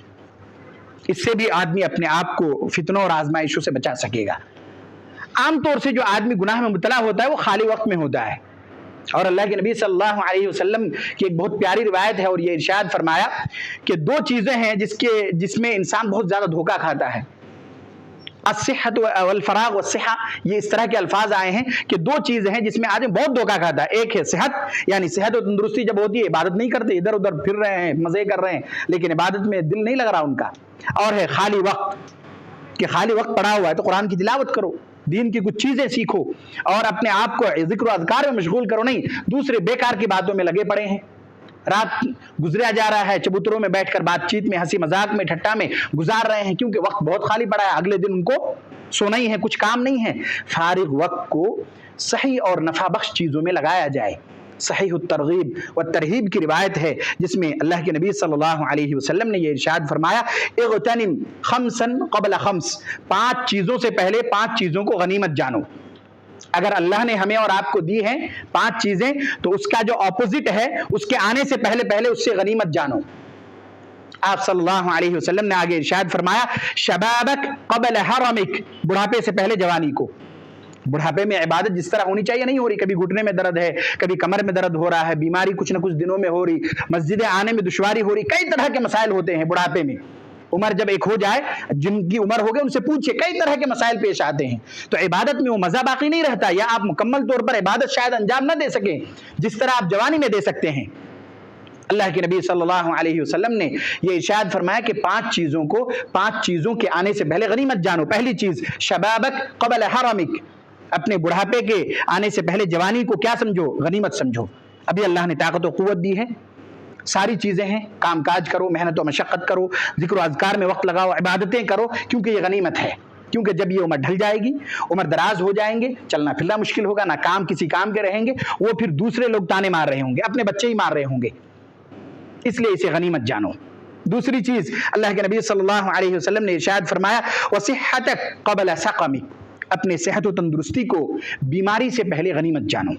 اس سے بھی آدمی اپنے آپ کو فتنوں اور آزمائشوں سے بچا سکے گا. عام طور سے جو آدمی گناہ میں مبتلا ہوتا ہے وہ خالی وقت میں ہوتا ہے, اور اللہ کے نبی صلی اللہ علیہ وسلم کی ایک بہت پیاری روایت ہے, اور یہ ارشاد فرمایا کہ دو چیزیں ہیں جس میں انسان بہت زیادہ دھوکہ کھاتا ہے. الصحت والفراغ والصحہ, یہ اس طرح کے الفاظ آئے ہیں کہ دو چیزیں ہیں جس میں آدمی بہت دھوکہ کھاتا ہے. ایک ہے صحت, یعنی صحت و تندرستی جب ہوتی ہے, عبادت نہیں کرتے, ادھر ادھر پھر رہے ہیں, مزے کر رہے ہیں, لیکن عبادت میں دل نہیں لگ رہا ان کا. اور ہے خالی وقت, کہ خالی وقت پڑا ہوا ہے تو قرآن کی تلاوت کرو, دین کی کچھ چیزیں سیکھو, اور اپنے آپ کو ذکر و اذکار میں مشغول کرو. نہیں دوسرے بیکار کی باتوں میں لگے پڑے ہیں. رات گزریا جا رہا ہے, چبوتروں میں بیٹھ کر بات چیت میں, ہنسی مذاق میں, ٹھٹا میں گزار رہے ہیں, کیونکہ وقت بہت خالی پڑا ہے. اگلے دن ان کو سونا ہی ہے, کچھ کام نہیں ہے. فارغ وقت کو صحیح اور نفع بخش چیزوں میں لگایا جائے. صحیح الترغیب والترہیب کی روایت ہے جس میں اللہ کے نبی صلی اللہ علیہ وسلم نے یہ ارشاد فرمایا اغتنم خمسا قبل خمس, 5 چیزوں سے پہلے 5 چیزوں کو غنیمت جانو. اگر اللہ نے ہمیں اور آپ کو دی ہیں 5 چیزیں, تو اس کا جو اپوزٹ ہے اس کے آنے سے پہلے اس سے غنیمت جانو. آپ صلی اللہ علیہ وسلم نے آگے ارشاد فرمایا شبابک قبل حرمک, بڑھاپے سے پہلے جوانی کو. بڑھاپے میں عبادت جس طرح ہونی چاہیے نہیں ہو رہی, کبھی گھٹنے میں درد ہے, کبھی کمر میں درد ہو رہا ہے, بیماری کچھ نہ کچھ دنوں میں ہو رہی, مسجد آنے میں دشواری ہو رہی, کئی طرح کے مسائل ہوتے ہیں بڑھاپے میں. عمر جب ایک ہو جائے, جن کی عمر ہو گئی ان سے پوچھے, کئی طرح کے مسائل پیش آتے ہیں. تو عبادت میں وہ مزہ باقی نہیں رہتا, یا آپ مکمل طور پر عبادت شاید انجام نہ دے سکیں جس طرح آپ جوانی میں دے سکتے ہیں. اللہ کے نبی صلی اللہ علیہ وسلم نے یہ ارشاد فرمایا کہ 5 چیزوں کے آنے سے پہلے غنیمت جانو. پہلی چیز شبابک قبل حرمک, اپنے بڑھاپے کے آنے سے پہلے جوانی کو کیا سمجھو؟ غنیمت سمجھو. ابھی اللہ نے طاقت و قوت دی ہے، ساری چیزیں ہیں، کام کاج کرو، محنت و مشقت کرو، ذکر و اذکار میں وقت لگاؤ، عبادتیں کرو، کیونکہ یہ غنیمت ہے. کیونکہ جب یہ عمر ڈھل جائے گی، عمر دراز ہو جائیں گے، چلنا پھرنا مشکل ہوگا، نہ کام کسی کام کے رہیں گے، وہ پھر دوسرے لوگ تانے مار رہے ہوں گے، اپنے بچے ہی مار رہے ہوں گے. اس لیے اسے غنیمت جانو. دوسری چیز اللہ کے نبی صلی اللہ علیہ وسلم نے ارشاد فرمایا وَصِحَّتَكَ قَبْلَ سَقَمِكَ، اپنے صحت و تندرستی کو بیماری سے پہلے غنیمت جانو.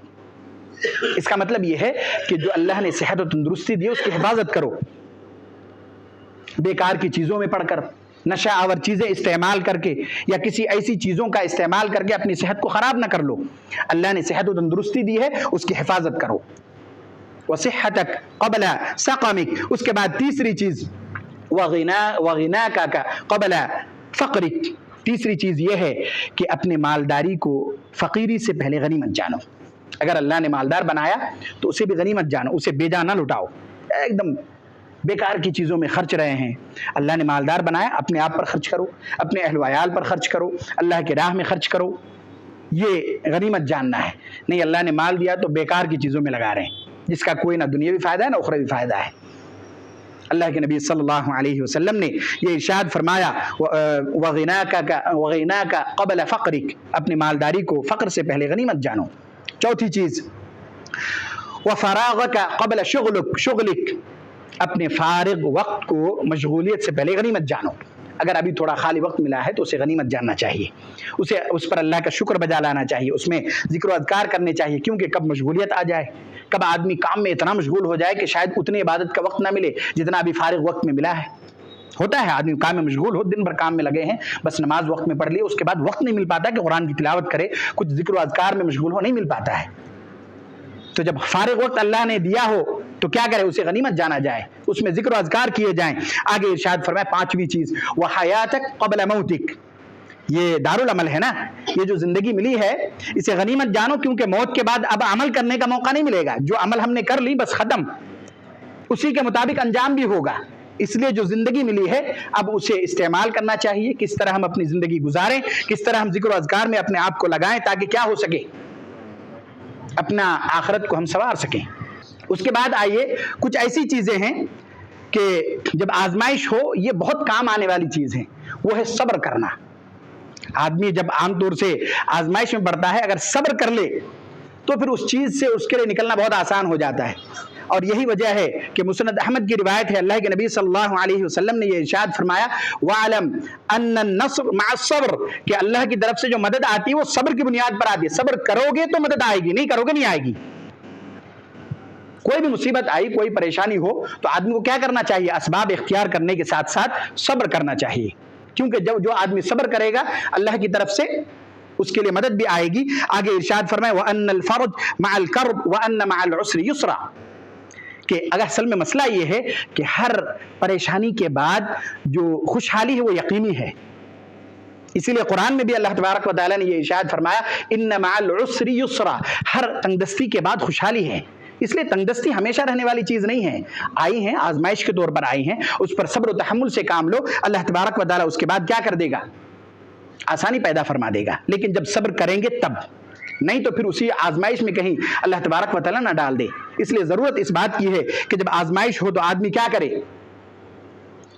اس کا مطلب یہ ہے کہ جو اللہ نے صحت و تندرستی دی اس کی حفاظت کرو. بیکار کی چیزوں میں پڑھ کر، نشہ آور چیزیں استعمال کر کے، یا کسی ایسی چیزوں کا استعمال کر کے اپنی صحت کو خراب نہ کر لو. اللہ نے صحت و تندرستی دی ہے، اس کی حفاظت کرو. وصحتک قبل سقمک. اس کے بعد تیسری چیز وغناک قبل فقرک. تیسری چیز یہ ہے کہ اپنے مالداری کو فقیری سے پہلے غنیمت جانو. اگر اللہ نے مالدار بنایا تو اسے بھی غنیمت جانو، اسے بے جا نہ لٹاؤ، ایک دم بیکار کی چیزوں میں خرچ رہے ہیں. اللہ نے مالدار بنایا، اپنے آپ پر خرچ کرو، اپنے اہل و عیال پر خرچ کرو، اللہ کی راہ میں خرچ کرو. یہ غنیمت جاننا ہے. نہیں اللہ نے مال دیا تو بیکار کی چیزوں میں لگا رہے ہیں جس کا کوئی نہ دنیاوی فائدہ ہے نہ اخروی فائدہ ہے. اللہ کے نبی صلی اللہ علیہ وسلم نے یہ ارشاد فرمایا وغناک قبل فقرک، اپنے مالداری کو فقر سے پہلے غنیمت جانو. چوتھی چیز وفراغک قبل شغلک، اپنے فارغ وقت کو مشغولیت سے پہلے غنیمت جانو. اگر ابھی تھوڑا خالی وقت ملا ہے تو اسے غنیمت جاننا چاہیے، اس پر اللہ کا شکر بجا لانا چاہیے، اس میں ذکر و اذکار کرنے چاہیے. کیونکہ کب مشغولیت آ جائے، کب آدمی کام میں اتنا مشغول ہو جائے کہ شاید اتنی عبادت کا وقت نہ ملے جتنا ابھی فارغ وقت میں ملا ہے. ہوتا ہے آدمی کام میں مشغول ہو، دن بھر کام میں لگے ہیں، بس نماز وقت میں پڑھ لی، اس کے بعد وقت نہیں مل پاتا کہ قرآن کی تلاوت کرے، کچھ ذکر و اذکار میں مشغول ہو، نہیں مل پاتا ہے. تو جب فارغ وقت اللہ نے دیا ہو تو کیا کرے؟ اسے غنیمت جانا جائے، اس میں ذکر و اذکار کیے جائیں. آگے ارشاد فرمایا پانچویں چیز وحیاتک قبل موتک. یہ دارالعمل ہے نا، یہ جو زندگی ملی ہے اسے غنیمت جانو، کیونکہ موت کے بعد اب عمل کرنے کا موقع نہیں ملے گا. جو عمل ہم نے کر لی بس ختم، اسی کے مطابق انجام بھی ہوگا. اس لیے جو زندگی ملی ہے اب اسے استعمال کرنا چاہیے. کس طرح ہم اپنی زندگی گزاریں، کس طرح ہم ذکر و اذکار میں اپنے آپ کو لگائیں تاکہ کیا ہو سکے، اپنا آخرت کو ہم سنوار سکیں. اس کے بعد آئیے کچھ ایسی چیزیں ہیں کہ جب آزمائش ہو یہ بہت کام آنے والی چیز ہے، وہ ہے صبر کرنا. آدمی جب عام طور سے آزمائش میں پڑتا ہے اگر صبر کر لے تو پھر اس چیز سے اس کے لیے نکلنا بہت آسان ہو جاتا ہے. اور یہی وجہ ہے کہ مسند احمد کی روایت ہے، اللہ کے نبی صلی اللہ علیہ وسلم نے یہ ارشاد فرمایا وَعَلَمْ أَنَّ النَّصْرَ مَعَ الصَّبْرِ، کہ اللہ کی طرف سے جو مدد آتی ہے وہ صبر کی بنیاد پر آتی ہے. صبر کرو گے تو مدد آئے گی، نہیں کرو گے نہیں آئے گی. کوئی بھی مصیبت آئی، کوئی پریشانی ہو تو آدمی کو کیا کرنا چاہیے؟ اسباب اختیار کرنے کے ساتھ ساتھ صبر کرنا چاہیے. کیونکہ جو آدمی صبر کرے گا اللہ کی طرف سے اس کے لیے مدد بھی آئے گی. آگے ارشاد فرمائے وَأَنَّ الْفَرْجَ مَعَ الْكَرْبِ وَأَنَّ مَعَ الْعُسْرِ يُسْرًا، کہ اگر اصل میں مسئلہ یہ ہے کہ ہر پریشانی کے بعد جو خوشحالی ہے وہ یقینی ہے. اسی لیے قرآن میں بھی اللہ تبارک و تعالیٰ نے یہ ارشاد فرمایا ان مع العسر یسرا، ہر تنگدستی کے بعد خوشحالی ہے. اس لیے تنگدستی ہمیشہ رہنے والی چیز نہیں ہے، آئی ہیں آزمائش کے طور پر آئی ہیں، اس پر صبر و تحمل سے کام لو، اللہ تبارک و تعالیٰ اس کے بعد کیا کر دے گا؟ آسانی پیدا فرما دے گا. لیکن جب صبر کریں گے تب، نہیں تو پھر اسی آزمائش میں کہیں اللہ تبارک و تعالیٰ نہ ڈال دے. اس لیے ضرورت اس بات کی ہے کہ جب آزمائش ہو تو آدمی کیا کرے؟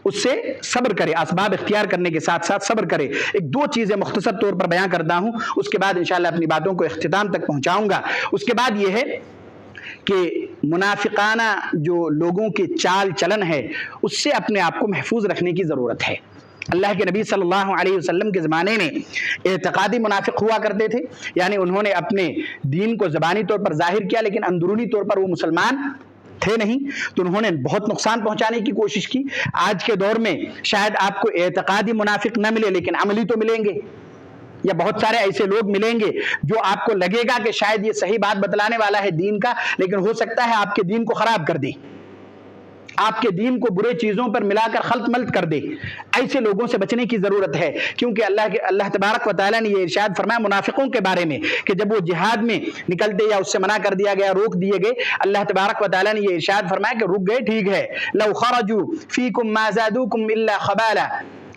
اس سے صبر کرے، اسباب اختیار کرنے کے ساتھ ساتھ صبر کرے. ایک دو چیزیں مختصر طور پر بیان کرتا ہوں، اس کے بعد انشاءاللہ اپنی باتوں کو اختتام تک پہنچاؤں گا. اس کے بعد یہ ہے کہ منافقانہ جو لوگوں کے چال چلن ہے اس سے اپنے آپ کو محفوظ رکھنے کی ضرورت ہے. اللہ کے نبی صلی اللہ علیہ وسلم کے زمانے میں اعتقادی منافق ہوا کرتے تھے، یعنی انہوں نے اپنے دین کو زبانی طور پر ظاہر کیا لیکن اندرونی طور پر وہ مسلمان تھے نہیں، تو انہوں نے بہت نقصان پہنچانے کی کوشش کی. آج کے دور میں شاید آپ کو اعتقادی منافق نہ ملے لیکن عملی تو ملیں گے، یا بہت سارے ایسے لوگ ملیں گے جو آپ کو لگے گا کہ شاید یہ صحیح بات بتلانے والا ہے دین کا، لیکن ہو سکتا ہے آپ کے دین کو خراب کر دے، آپ کے دین کو برے چیزوں پر ملا کر خلط ملط کر دے. ایسے لوگوں سے بچنے کی ضرورت ہے، کیونکہ اللہ تبارک و تعالیٰ نے یہ ارشاد فرمایا منافقوں کے بارے میں کہ جب وہ جہاد میں نکلتے یا اس سے منع کر دیا گیا، روک دیے گئے، اللہ تبارک و تعالیٰ نے یہ ارشاد فرمایا کہ رک گئے ٹھیک ہے، لو خرجوا فیکم ما زادوکم الا خبالا،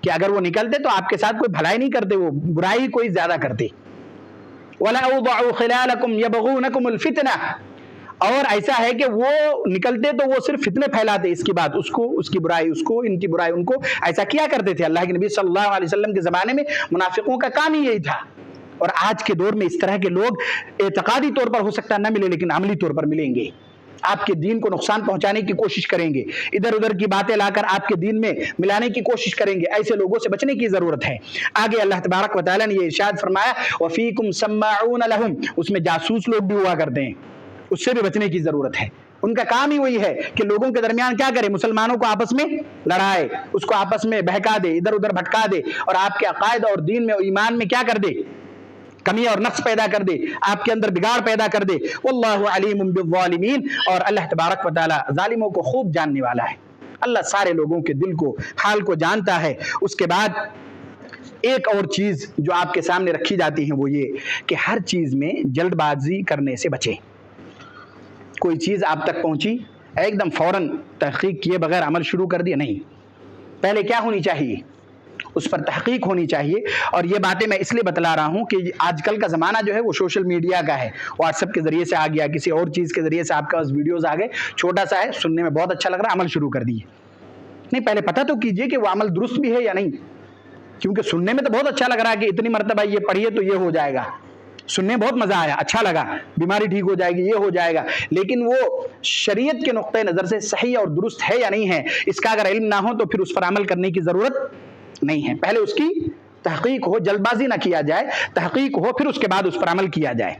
کہ اگر وہ نکلتے تو آپ کے ساتھ کوئی بھلائی نہیں کرتے، وہ برائی کوئی زیادہ کرتے. وَلَأَوْضَعُوا خِلَالَكُمْ يَبْغُونَكُمُ الْفِتْنَةَ، اور ایسا ہے کہ وہ نکلتے تو وہ صرف فتنے پھیلاتے، اس کی بات اس کو، اس کی برائی اس کو، ان کی برائی ان کو، ایسا کیا کرتے تھے اللہ کے نبی صلی اللہ علیہ وسلم کے زمانے میں۔ منافقوں کا کام ہی یہی تھا، اور آج کے دور میں اس طرح کے لوگ اعتقادی طور پر ہو سکتا نہ ملے لیکن عملی طور پر ملیں گے، آپ کے دین کو نقصان پہنچانے کی کوشش کریں گے، ادھر ادھر کی باتیں لا کر آپ کے دین میں ملانے کی کوشش کریں گے، ایسے لوگوں سے بچنے کی ضرورت ہے۔ آگے اللہ تبارک و تعالیٰ نے یہ ارشاد فرمایا وَفِيكُمْ سَمَّاعُونَ لَهُمْ، اس میں جاسوس لوگ بھی ہوا کرتے ہیں، اس سے بھی بچنے کی ضرورت ہے۔ ان کا کام ہی وہی ہے کہ لوگوں کے درمیان کیا کرے، مسلمانوں کو آپس میں لڑائے، اس کو آپس میں بہکا دے، ادھر ادھر بھٹکا دے، اور آپ کے عقائد اور دین میں اور ایمان میں کیا کر دے، کمی اور نقص پیدا کر دے، آپ کے اندر بگاڑ پیدا کر دے۔ واللہ علیم بالظالمین، اور اللہ تبارک و تعالی ظالموں کو خوب جاننے والا ہے، اللہ سارے لوگوں کے دل کو، حال کو جانتا ہے۔ اس کے بعد ایک اور چیز جو آپ کے سامنے رکھی جاتی ہے وہ یہ کہ ہر چیز میں جلد بازی کرنے سے بچیں۔ کوئی چیز آپ تک پہنچی، ایک دم فوراً تحقیق کیے بغیر عمل شروع کر دیا، نہیں، پہلے کیا ہونی چاہیے، اس پر تحقیق ہونی چاہیے۔ اور یہ باتیں میں اس لیے بتلا رہا ہوں کہ آج کل کا زمانہ جو ہے وہ سوشل میڈیا کا ہے، واٹس ایپ کے ذریعے سے آ گیا، کسی اور چیز کے ذریعے سے آپ کے پاس ویڈیوز آ گئے، چھوٹا سا ہے، سننے میں بہت اچھا لگ رہا ہے، عمل شروع کر دیے۔ نہیں، پہلے پتہ تو کیجئے کہ وہ عمل درست بھی ہے یا نہیں، کیونکہ سننے میں تو بہت اچھا لگ رہا ہے کہ اتنی مرتبہ یہ پڑھیے تو یہ ہو جائے گا، سننے بہت مزہ آیا، اچھا لگا، بیماری ٹھیک ہو جائے گی، یہ ہو جائے گا، لیکن وہ شریعت کے نقطۂ نظر سے صحیح اور درست ہے یا نہیں ہے، اس کا اگر علم نہ ہو تو پھر اس پر عمل کرنے کی ضرورت نہیں ہے۔ پہلے اس کی تحقیق ہو، جلد بازی نہ کیا جائے، تحقیق ہو، پھر اس کے بعد اس پر عمل کیا جائے۔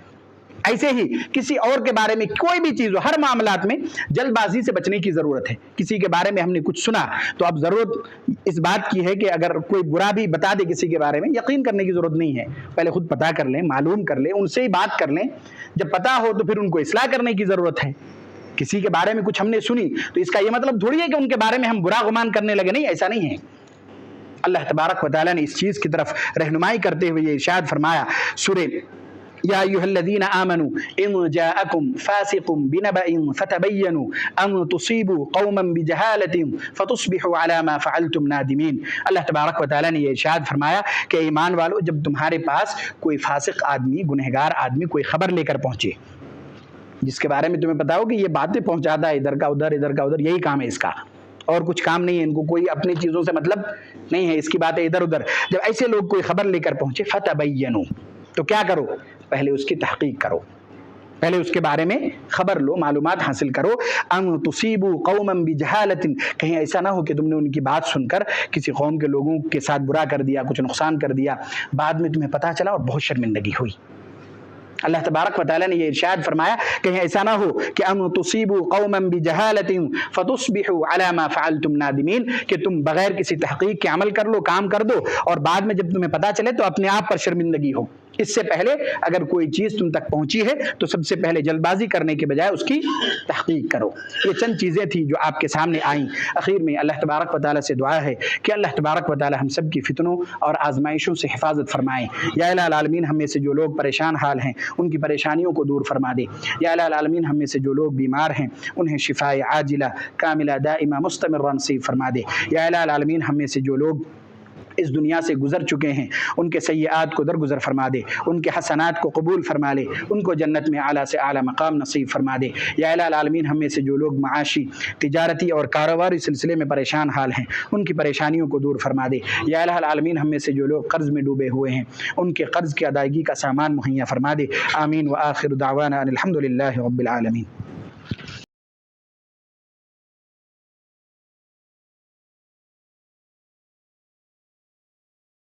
ایسے ہی کسی اور کے بارے میں کوئی بھی چیز ہو، ہر معاملات میں جلد بازی سے بچنے کی ضرورت ہے۔ کسی کے بارے میں ہم نے کچھ سنا تو اب ضرورت اس بات کی ہے کہ اگر کوئی برا بھی بتا دے کسی کے بارے میں، یقین کرنے کی ضرورت نہیں ہے، پہلے خود پتہ کر لیں، معلوم کر لیں، ان سے ہی بات کر لیں، جب پتہ ہو تو پھر ان کو اصلاح کرنے کی ضرورت ہے۔ کسی کے بارے میں کچھ ہم نے سنی تو اس کا یہ مطلب تھوڑی ہے کہ ان کے بارے میں ہم برا گمان کرنے لگے، نہیں، ایسا نہیں ہے۔ اللہ تبارک و تعالیٰ نے اس چیز کی طرف رہنمائی کرتے ہوئے یہ ارشاد فرمایا سورہ یا ایھا الذین آمنوا ان جاءکم فاسق بنبأ فتبینوا ان تصیبوا قوما بجہالۃ فتصبحوا علی ما فعلتم نادمین۔ اللہ تبارک و تعالیٰ نے یہ ارشاد فرمایا کہ ایمان والو، جب تمہارے پاس کوئی فاسق آدمی، گنہگار آدمی کوئی خبر لے کر پہنچے، جس کے بارے میں تمہیں پتا ہو کہ یہ باتیں پہنچاتا ہے ادھر کا ادھر، ادھر کا ادھر، یہی کام ہے اس کا، اور کچھ کام نہیں ہے، ان کو کوئی اپنی چیزوں سے مطلب نہیں ہے، اس کی باتیں ادھر ادھر، جب ایسے لوگ کوئی خبر لے کر پہنچے فتبینوا، تو کیا کرو، پہلے اس کی تحقیق کرو، پہلے اس کے بارے میں خبر لو، معلومات حاصل کرو۔ ان تصیبوا قوما بجہالۃ، کہیں ایسا نہ ہو کہ تم نے ان کی بات سن کر کسی قوم کے لوگوں کے ساتھ برا کر دیا، کچھ نقصان کر دیا، بعد میں تمہیں پتہ چلا اور بہت شرمندگی ہوئی۔ اللہ تبارک و تعالیٰ نے یہ ارشاد فرمایا کہیں ایسا نہ ہو کہ ان تصیبوا قوما بجہالۃ فتصبحوا علی ما فعلتم نادمین، کہ تم بغیر کسی تحقیق کے عمل کر لو، کام کر دو، اور بعد میں جب تمہیں پتہ چلے تو اپنے آپ پر شرمندگی ہو۔ اس سے پہلے اگر کوئی چیز تم تک پہنچی ہے تو سب سے پہلے جلد بازی کرنے کے بجائے اس کی تحقیق کرو۔ یہ چند چیزیں تھیں جو آپ کے سامنے آئیں۔ اخیر میں اللہ تبارک و تعالیٰ سے دعا ہے کہ اللہ تبارک و تعالیٰ ہم سب کی فتنوں اور آزمائشوں سے حفاظت فرمائیں۔ یا الہ العالمین، ہم میں سے جو لوگ پریشان حال ہیں ان کی پریشانیوں کو دور فرما دے۔ یا الہ العالمین، ہم میں سے جو لوگ بیمار ہیں انہیں شفائے عاجلہ کاملہ دائمہ مستمرہ نصیب فرما دے۔ یا الہ العالمین، ہم میں سے جو لوگ اس دنیا سے گزر چکے ہیں ان کے سیئات کو درگزر فرما دے، ان کے حسنات کو قبول فرما لے، ان کو جنت میں اعلیٰ سے اعلیٰ مقام نصیب فرما دے۔ یا الہ العالمین، ہم میں سے جو لوگ معاشی، تجارتی اور کاروباری سلسلے میں پریشان حال ہیں ان کی پریشانیوں کو دور فرما دے۔ یا الہ العالمین، ہم میں سے جو لوگ قرض میں ڈوبے ہوئے ہیں ان کے قرض کی ادائیگی کا سامان مہیا فرما دے۔ آمین۔ وآخر دعوانا ان الحمد للہ رب العالمین۔